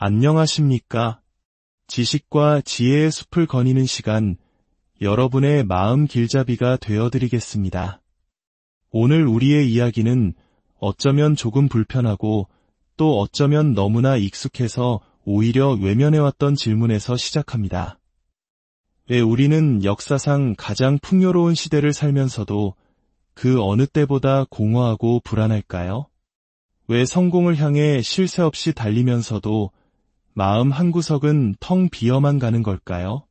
안녕하십니까? 지식과 지혜의 숲을 거니는 시간, 여러분의 마음 길잡이가 되어드리겠습니다. 오늘 우리의 이야기는 어쩌면 조금 불편하고 또 어쩌면 너무나 익숙해서 오히려 외면해왔던 질문에서 시작합니다. 왜 우리는 역사상 가장 풍요로운 시대를 살면서도 그 어느 때보다 공허하고 불안할까요? 왜 성공을 향해 쉴 새 없이 달리면서도 마음 한구석은 텅 비어만 가는 걸까요?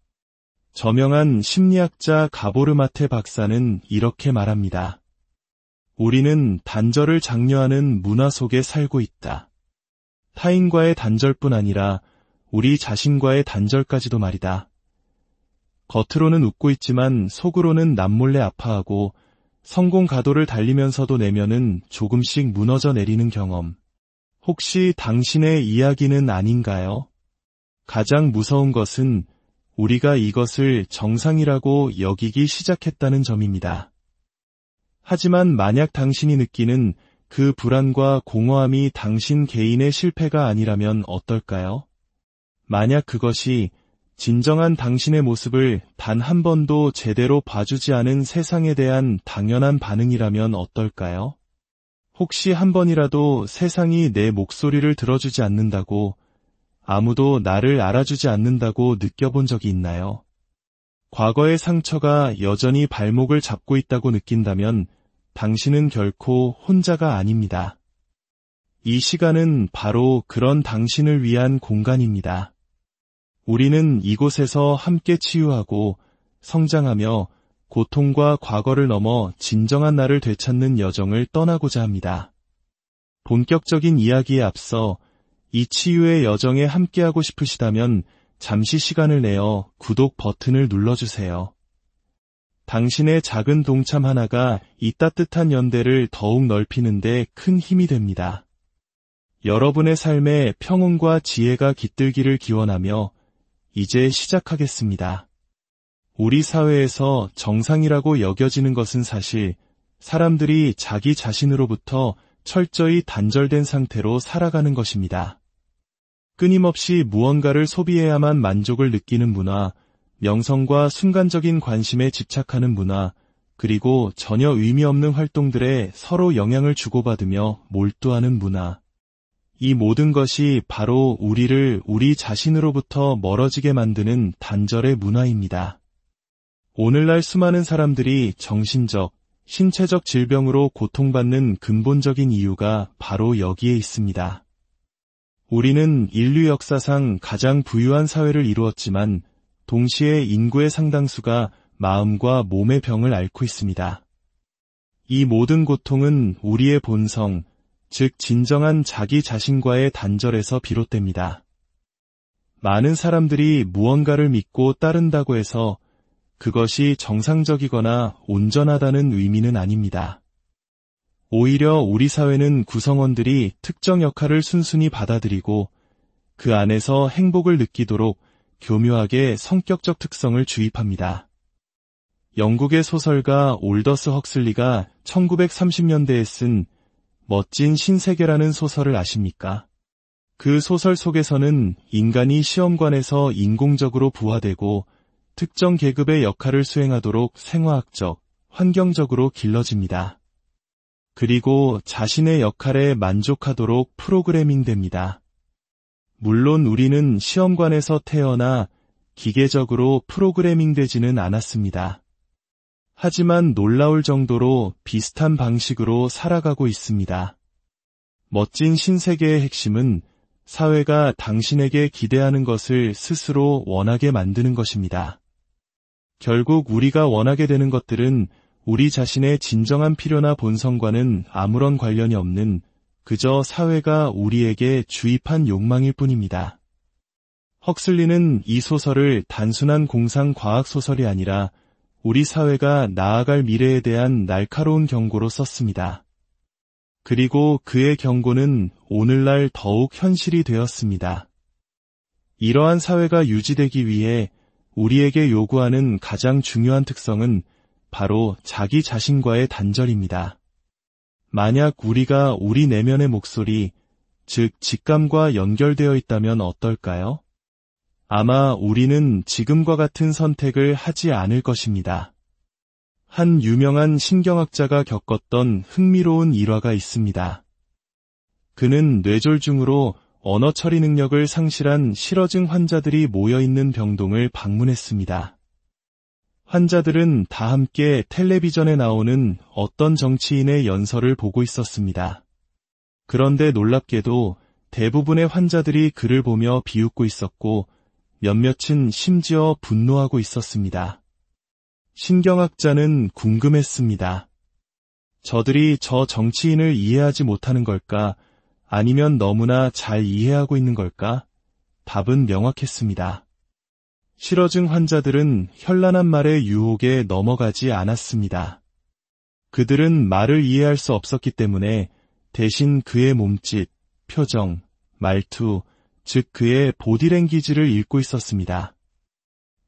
저명한 심리학자 가보르마테 박사는 이렇게 말합니다. 우리는 단절을 장려하는 문화 속에 살고 있다. 타인과의 단절뿐 아니라 우리 자신과의 단절까지도 말이다. 겉으로는 웃고 있지만 속으로는 남몰래 아파하고 성공 가도를 달리면서도 내면은 조금씩 무너져 내리는 경험. 혹시 당신의 이야기는 아닌가요? 가장 무서운 것은 우리가 이것을 정상이라고 여기기 시작했다는 점입니다. 하지만 만약 당신이 느끼는 그 불안과 공허함이 당신 개인의 실패가 아니라면 어떨까요? 만약 그것이 진정한 당신의 모습을 단 한 번도 제대로 봐주지 않은 세상에 대한 당연한 반응이라면 어떨까요? 혹시 한 번이라도 세상이 내 목소리를 들어주지 않는다고, 아무도 나를 알아주지 않는다고 느껴본 적이 있나요? 과거의 상처가 여전히 발목을 잡고 있다고 느낀다면 당신은 결코 혼자가 아닙니다. 이 시간은 바로 그런 당신을 위한 공간입니다. 우리는 이곳에서 함께 치유하고 성장하며 고통과 과거를 넘어 진정한 나를 되찾는 여정을 떠나고자 합니다. 본격적인 이야기에 앞서 이 치유의 여정에 함께하고 싶으시다면 잠시 시간을 내어 구독 버튼을 눌러주세요. 당신의 작은 동참 하나가 이 따뜻한 연대를 더욱 넓히는 데 큰 힘이 됩니다. 여러분의 삶에 평온과 지혜가 깃들기를 기원하며 이제 시작하겠습니다. 우리 사회에서 정상이라고 여겨지는 것은 사실 사람들이 자기 자신으로부터 철저히 단절된 상태로 살아가는 것입니다. 끊임없이 무언가를 소비해야만 만족을 느끼는 문화, 명성과 순간적인 관심에 집착하는 문화, 그리고 전혀 의미 없는 활동들에 서로 영향을 주고받으며 몰두하는 문화. 이 모든 것이 바로 우리를 우리 자신으로부터 멀어지게 만드는 단절의 문화입니다. 오늘날 수많은 사람들이 정신적, 신체적 질병으로 고통받는 근본적인 이유가 바로 여기에 있습니다. 우리는 인류 역사상 가장 부유한 사회를 이루었지만 동시에 인구의 상당수가 마음과 몸의 병을 앓고 있습니다. 이 모든 고통은 우리의 본성, 즉 진정한 자기 자신과의 단절에서 비롯됩니다. 많은 사람들이 무언가를 믿고 따른다고 해서 그것이 정상적이거나 온전하다는 의미는 아닙니다. 오히려 우리 사회는 구성원들이 특정 역할을 순순히 받아들이고 그 안에서 행복을 느끼도록 교묘하게 성격적 특성을 주입합니다. 영국의 소설가 올더스 헉슬리가 1930년대에 쓴 멋진 신세계라는 소설을 아십니까? 그 소설 속에서는 인간이 시험관에서 인공적으로 부화되고 특정 계급의 역할을 수행하도록 생화학적, 환경적으로 길러집니다. 그리고 자신의 역할에 만족하도록 프로그래밍됩니다. 물론 우리는 시험관에서 태어나 기계적으로 프로그래밍되지는 않았습니다. 하지만 놀라울 정도로 비슷한 방식으로 살아가고 있습니다. 멋진 신세계의 핵심은 사회가 당신에게 기대하는 것을 스스로 원하게 만드는 것입니다. 결국 우리가 원하게 되는 것들은 우리 자신의 진정한 필요나 본성과는 아무런 관련이 없는 그저 사회가 우리에게 주입한 욕망일 뿐입니다. 헉슬리는 이 소설을 단순한 공상 과학 소설이 아니라 우리 사회가 나아갈 미래에 대한 날카로운 경고로 썼습니다. 그리고 그의 경고는 오늘날 더욱 현실이 되었습니다. 이러한 사회가 유지되기 위해 우리에게 요구하는 가장 중요한 특성은 바로 자기 자신과의 단절입니다. 만약 우리가 우리 내면의 목소리, 즉 직감과 연결되어 있다면 어떨까요? 아마 우리는 지금과 같은 선택을 하지 않을 것입니다. 한 유명한 신경학자가 겪었던 흥미로운 일화가 있습니다. 그는 뇌졸중으로 언어 처리 능력을 상실한 실어증 환자들이 모여있는 병동을 방문했습니다. 환자들은 다 함께 텔레비전에 나오는 어떤 정치인의 연설을 보고 있었습니다. 그런데 놀랍게도 대부분의 환자들이 그를 보며 비웃고 있었고 몇몇은 심지어 분노하고 있었습니다. 신경학자는 궁금했습니다. 저들이 저 정치인을 이해하지 못하는 걸까? 아니면 너무나 잘 이해하고 있는 걸까? 답은 명확했습니다. 실어증 환자들은 현란한 말의 유혹에 넘어가지 않았습니다. 그들은 말을 이해할 수 없었기 때문에 대신 그의 몸짓, 표정, 말투, 즉 그의 보디랭귀지를 읽고 있었습니다.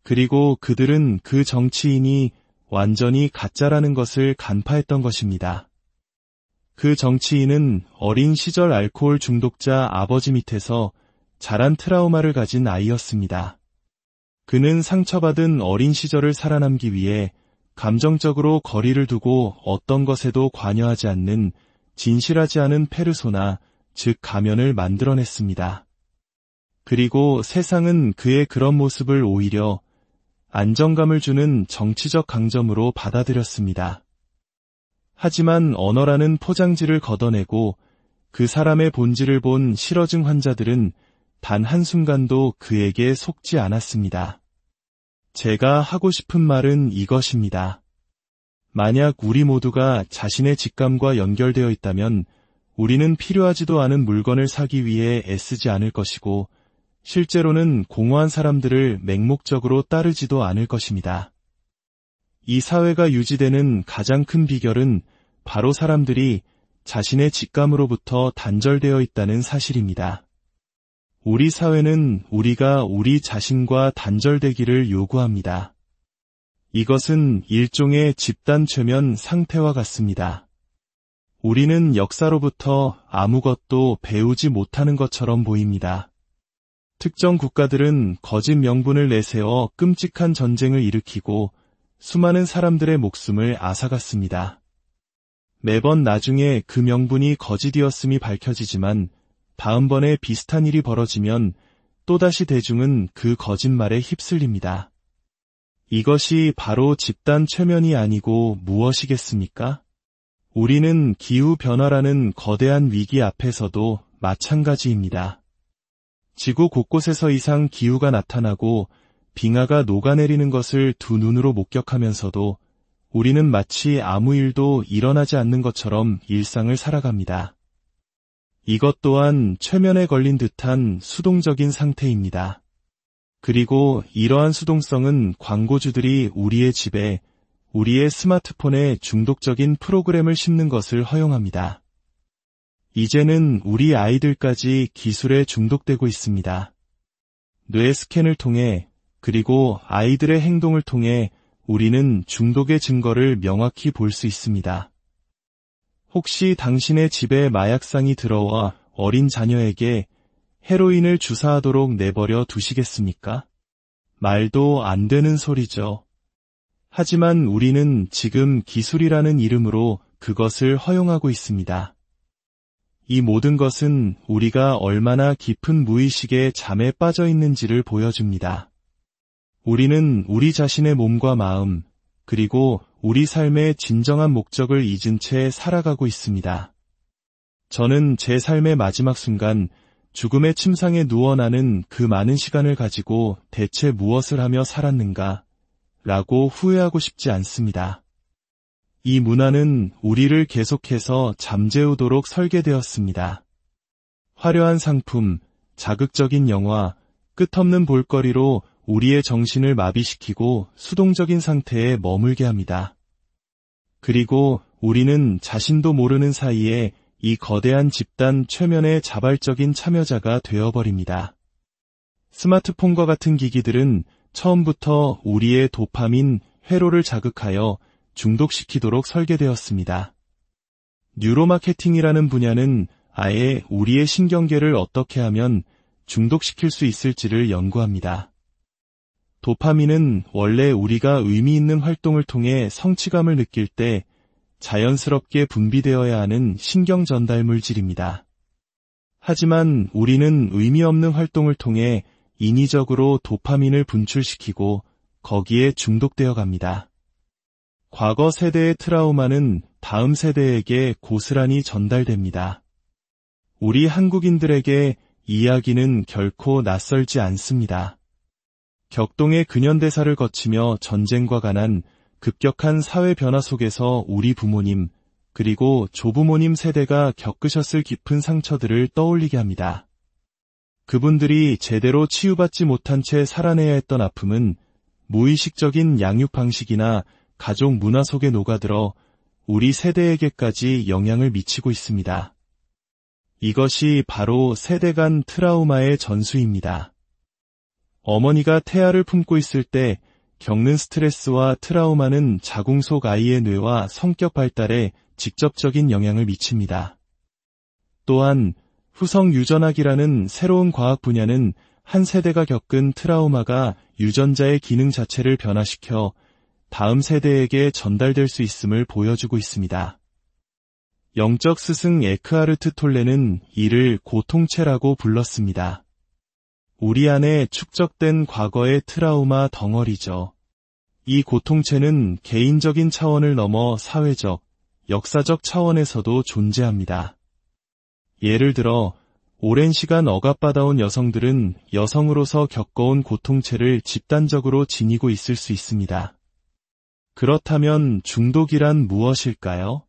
그리고 그들은 그 정치인이 완전히 가짜라는 것을 간파했던 것입니다. 그 정치인은 어린 시절 알코올 중독자 아버지 밑에서 자란 트라우마를 가진 아이였습니다. 그는 상처받은 어린 시절을 살아남기 위해 감정적으로 거리를 두고 어떤 것에도 관여하지 않는 진실하지 않은 페르소나, 즉 가면을 만들어냈습니다. 그리고 세상은 그의 그런 모습을 오히려 안정감을 주는 정치적 강점으로 받아들였습니다. 하지만 언어라는 포장지를 걷어내고 그 사람의 본질을 본 실어증 환자들은 단 한순간도 그에게 속지 않았습니다. 제가 하고 싶은 말은 이것입니다. 만약 우리 모두가 자신의 직감과 연결되어 있다면 우리는 필요하지도 않은 물건을 사기 위해 애쓰지 않을 것이고 실제로는 공허한 사람들을 맹목적으로 따르지도 않을 것입니다. 이 사회가 유지되는 가장 큰 비결은 바로 사람들이 자신의 직감으로부터 단절되어 있다는 사실입니다. 우리 사회는 우리가 우리 자신과 단절되기를 요구합니다. 이것은 일종의 집단 최면 상태와 같습니다. 우리는 역사로부터 아무것도 배우지 못하는 것처럼 보입니다. 특정 국가들은 거짓 명분을 내세워 끔찍한 전쟁을 일으키고 수많은 사람들의 목숨을 앗아갔습니다. 매번 나중에 그 명분이 거짓이었음이 밝혀지지만 다음번에 비슷한 일이 벌어지면 또다시 대중은 그 거짓말에 휩쓸립니다. 이것이 바로 집단 최면이 아니고 무엇이겠습니까? 우리는 기후변화라는 거대한 위기 앞에서도 마찬가지입니다. 지구 곳곳에서 이상 기후가 나타나고 빙하가 녹아내리는 것을 두 눈으로 목격하면서도 우리는 마치 아무 일도 일어나지 않는 것처럼 일상을 살아갑니다. 이것 또한 최면에 걸린 듯한 수동적인 상태입니다. 그리고 이러한 수동성은 광고주들이 우리의 집에, 우리의 스마트폰에 중독적인 프로그램을 심는 것을 허용합니다. 이제는 우리 아이들까지 기술에 중독되고 있습니다. 뇌 스캔을 통해 그리고 아이들의 행동을 통해 우리는 중독의 증거를 명확히 볼 수 있습니다. 혹시 당신의 집에 마약상이 들어와 어린 자녀에게 헤로인을 주사하도록 내버려 두시겠습니까? 말도 안 되는 소리죠. 하지만 우리는 지금 기술이라는 이름으로 그것을 허용하고 있습니다. 이 모든 것은 우리가 얼마나 깊은 무의식의 잠에 빠져 있는지를 보여줍니다. 우리는 우리 자신의 몸과 마음, 그리고 우리 삶의 진정한 목적을 잊은 채 살아가고 있습니다. 저는 제 삶의 마지막 순간, 죽음의 침상에 누워 나는 그 많은 시간을 가지고 대체 무엇을 하며 살았는가? 라고 후회하고 싶지 않습니다. 이 문화는 우리를 계속해서 잠재우도록 설계되었습니다. 화려한 상품, 자극적인 영화, 끝없는 볼거리로 우리의 정신을 마비시키고 수동적인 상태에 머물게 합니다. 그리고 우리는 자신도 모르는 사이에 이 거대한 집단 최면의 자발적인 참여자가 되어버립니다. 스마트폰과 같은 기기들은 처음부터 우리의 도파민, 회로를 자극하여 중독시키도록 설계되었습니다. 뉴로마케팅이라는 분야는 아예 우리의 신경계를 어떻게 하면 중독시킬 수 있을지를 연구합니다. 도파민은 원래 우리가 의미 있는 활동을 통해 성취감을 느낄 때 자연스럽게 분비되어야 하는 신경 전달 물질입니다. 하지만 우리는 의미 없는 활동을 통해 인위적으로 도파민을 분출시키고 거기에 중독되어 갑니다. 과거 세대의 트라우마는 다음 세대에게 고스란히 전달됩니다. 우리 한국인들에게 이야기는 결코 낯설지 않습니다. 격동의 근현대사를 거치며 전쟁과 가난, 급격한 사회 변화 속에서 우리 부모님, 그리고 조부모님 세대가 겪으셨을 깊은 상처들을 떠올리게 합니다. 그분들이 제대로 치유받지 못한 채 살아내야 했던 아픔은 무의식적인 양육 방식이나 가족 문화 속에 녹아들어 우리 세대에게까지 영향을 미치고 있습니다. 이것이 바로 세대 간 트라우마의 전수입니다. 어머니가 태아를 품고 있을 때 겪는 스트레스와 트라우마는 자궁 속 아이의 뇌와 성격 발달에 직접적인 영향을 미칩니다. 또한 후성 유전학이라는 새로운 과학 분야는 한 세대가 겪은 트라우마가 유전자의 기능 자체를 변화시켜 다음 세대에게 전달될 수 있음을 보여주고 있습니다. 영적 스승 에크하르트 톨레는 이를 고통체라고 불렀습니다. 우리 안에 축적된 과거의 트라우마 덩어리죠. 이 고통체는 개인적인 차원을 넘어 사회적, 역사적 차원에서도 존재합니다. 예를 들어 오랜 시간 억압받아온 여성들은 여성으로서 겪어온 고통체를 집단적으로 지니고 있을 수 있습니다. 그렇다면 중독이란 무엇일까요?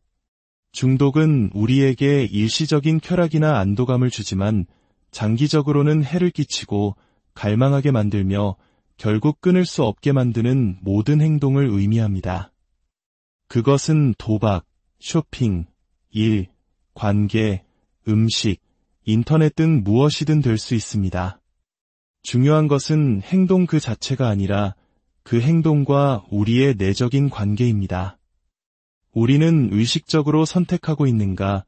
중독은 우리에게 일시적인 쾌락이나 안도감을 주지만 장기적으로는 해를 끼치고 갈망하게 만들며 결국 끊을 수 없게 만드는 모든 행동을 의미합니다. 그것은 도박, 쇼핑, 일, 관계, 음식, 인터넷 등 무엇이든 될 수 있습니다. 중요한 것은 행동 그 자체가 아니라 그 행동과 우리의 내적인 관계입니다. 우리는 의식적으로 선택하고 있는가,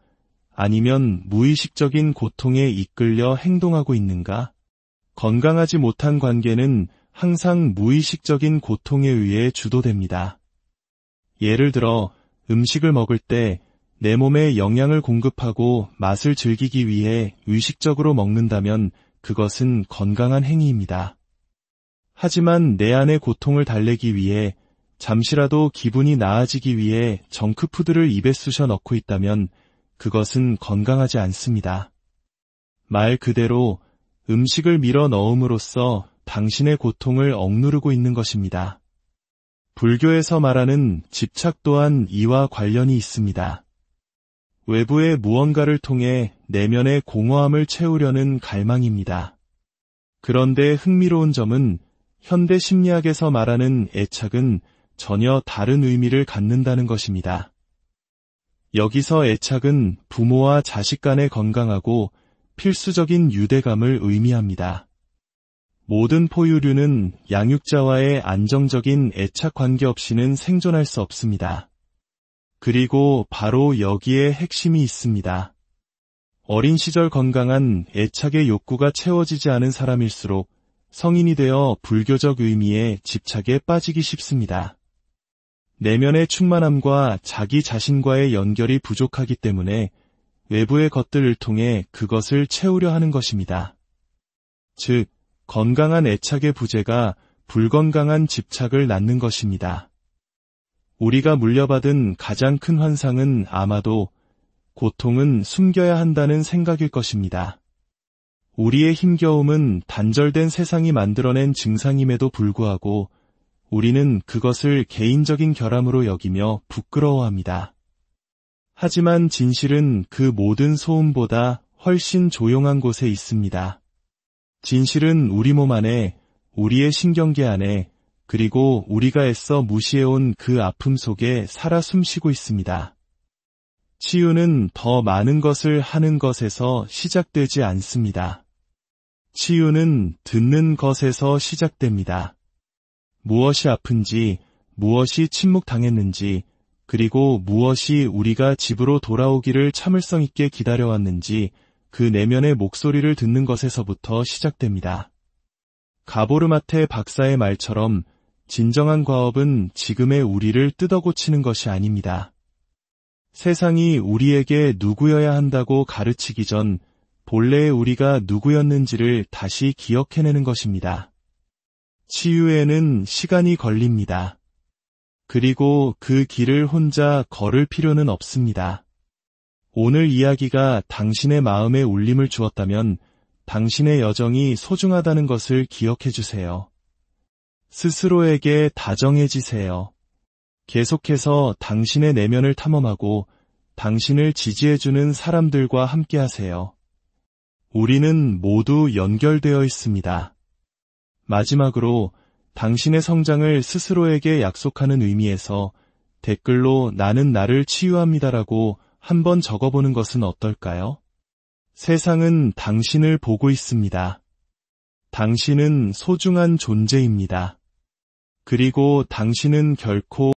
아니면 무의식적인 고통에 이끌려 행동하고 있는가? 건강하지 못한 관계는 항상 무의식적인 고통에 의해 주도됩니다. 예를 들어 음식을 먹을 때 내 몸에 영양을 공급하고 맛을 즐기기 위해 의식적으로 먹는다면 그것은 건강한 행위입니다. 하지만 내 안의 고통을 달래기 위해 잠시라도 기분이 나아지기 위해 정크푸드를 입에 쑤셔 넣고 있다면 그것은 건강하지 않습니다. 말 그대로 음식을 밀어 넣음으로써 당신의 고통을 억누르고 있는 것입니다. 불교에서 말하는 집착 또한 이와 관련이 있습니다. 외부의 무언가를 통해 내면의 공허함을 채우려는 갈망입니다. 그런데 흥미로운 점은 현대 심리학에서 말하는 애착은 전혀 다른 의미를 갖는다는 것입니다. 여기서 애착은 부모와 자식 간의 건강하고 필수적인 유대감을 의미합니다. 모든 포유류는 양육자와의 안정적인 애착 관계 없이는 생존할 수 없습니다. 그리고 바로 여기에 핵심이 있습니다. 어린 시절 건강한 애착의 욕구가 채워지지 않은 사람일수록 성인이 되어 불교적 의미의 집착에 빠지기 쉽습니다. 내면의 충만함과 자기 자신과의 연결이 부족하기 때문에 외부의 것들을 통해 그것을 채우려 하는 것입니다. 즉, 건강한 애착의 부재가 불건강한 집착을 낳는 것입니다. 우리가 물려받은 가장 큰 환상은 아마도 고통은 숨겨야 한다는 생각일 것입니다. 우리의 힘겨움은 단절된 세상이 만들어낸 증상임에도 불구하고 우리는 그것을 개인적인 결함으로 여기며 부끄러워합니다. 하지만 진실은 그 모든 소음보다 훨씬 조용한 곳에 있습니다. 진실은 우리 몸 안에, 우리의 신경계 안에, 그리고 우리가 애써 무시해온 그 아픔 속에 살아 숨쉬고 있습니다. 치유는 더 많은 것을 하는 것에서 시작되지 않습니다. 치유는 듣는 것에서 시작됩니다. 무엇이 아픈지, 무엇이 침묵당했는지, 그리고 무엇이 우리가 집으로 돌아오기를 참을성 있게 기다려왔는지 그 내면의 목소리를 듣는 것에서부터 시작됩니다. 가보르마테 박사의 말처럼 진정한 과업은 지금의 우리를 뜯어고치는 것이 아닙니다. 세상이 우리에게 누구여야 한다고 가르치기 전 본래의 우리가 누구였는지를 다시 기억해내는 것입니다. 치유에는 시간이 걸립니다. 그리고 그 길을 혼자 걸을 필요는 없습니다. 오늘 이야기가 당신의 마음에 울림을 주었다면 당신의 여정이 소중하다는 것을 기억해 주세요. 스스로에게 다정해지세요. 계속해서 당신의 내면을 탐험하고 당신을 지지해주는 사람들과 함께하세요. 우리는 모두 연결되어 있습니다. 마지막으로 당신의 성장을 스스로에게 약속하는 의미에서 댓글로 나는 나를 치유합니다라고 한번 적어보는 것은 어떨까요? 세상은 당신을 보고 있습니다. 당신은 소중한 존재입니다. 그리고 당신은 결코